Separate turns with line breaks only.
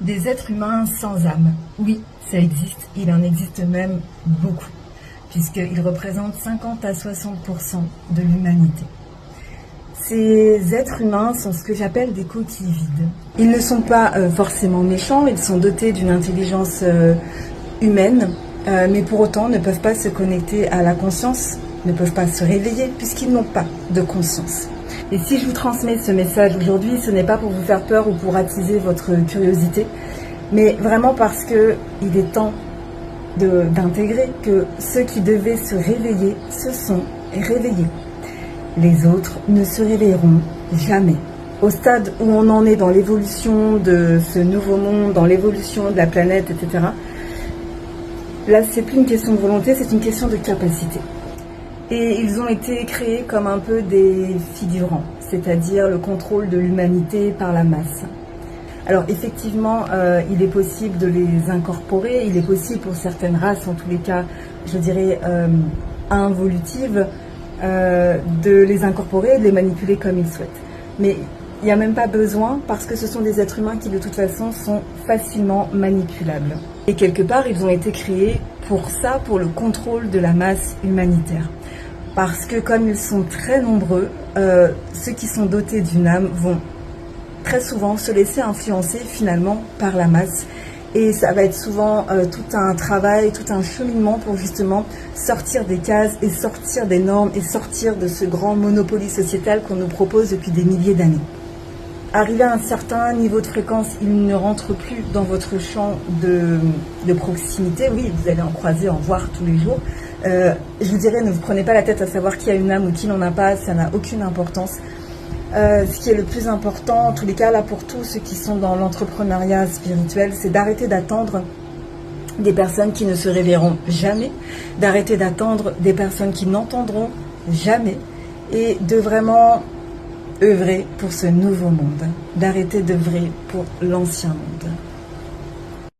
Des êtres humains sans âme. Oui, ça existe. Il en existe même beaucoup, puisqu'ils représentent 50 à 60% de l'humanité. Ces êtres humains sont ce que j'appelle des coquilles vides. Ils ne sont pas forcément méchants, ils sont dotés d'une intelligence humaine, mais pour autant ne peuvent pas se connecter à la conscience, ne peuvent pas se réveiller puisqu'ils n'ont pas de conscience. Et si je vous transmets ce message aujourd'hui, ce n'est pas pour vous faire peur ou pour attiser votre curiosité, mais vraiment parce qu'il est temps d'intégrer que ceux qui devaient se réveiller se sont réveillés. Les autres ne se réveilleront jamais. Au stade où on en est dans l'évolution de ce nouveau monde, dans l'évolution de la planète, etc., là, c'est plus une question de volonté, c'est une question de capacité. Et ils ont été créés comme un peu des figurants, c'est-à-dire le contrôle de l'humanité par la masse. Alors effectivement, il est possible de les incorporer, il est possible pour certaines races, en tous les cas, je dirais, involutives, de les incorporer et de les manipuler comme ils souhaitent. Mais il n'y a même pas besoin parce que ce sont des êtres humains qui de toute façon sont facilement manipulables. Et quelque part, ils ont été créés pour ça, pour le contrôle de la masse humanitaire. Parce que comme ils sont très nombreux, ceux qui sont dotés d'une âme vont très souvent se laisser influencer finalement par la masse. Et ça va être souvent tout un travail, tout un cheminement pour justement sortir des cases et sortir des normes et sortir de ce grand monopoly sociétal qu'on nous propose depuis des milliers d'années. Arrivé à un certain niveau de fréquence, il ne rentre plus dans votre champ de proximité. Oui, vous allez en croiser, en voir tous les jours. Je vous dirais, ne vous prenez pas la tête à savoir qui a une âme ou qui n'en a pas, ça n'a aucune importance. Ce qui est le plus important, en tous les cas, là pour tous ceux qui sont dans l'entrepreneuriat spirituel, c'est d'arrêter d'attendre des personnes qui ne se réveilleront jamais, d'arrêter d'attendre des personnes qui n'entendront jamais et de vraiment œuvrer pour ce nouveau monde, d'arrêter d'œuvrer pour l'ancien monde.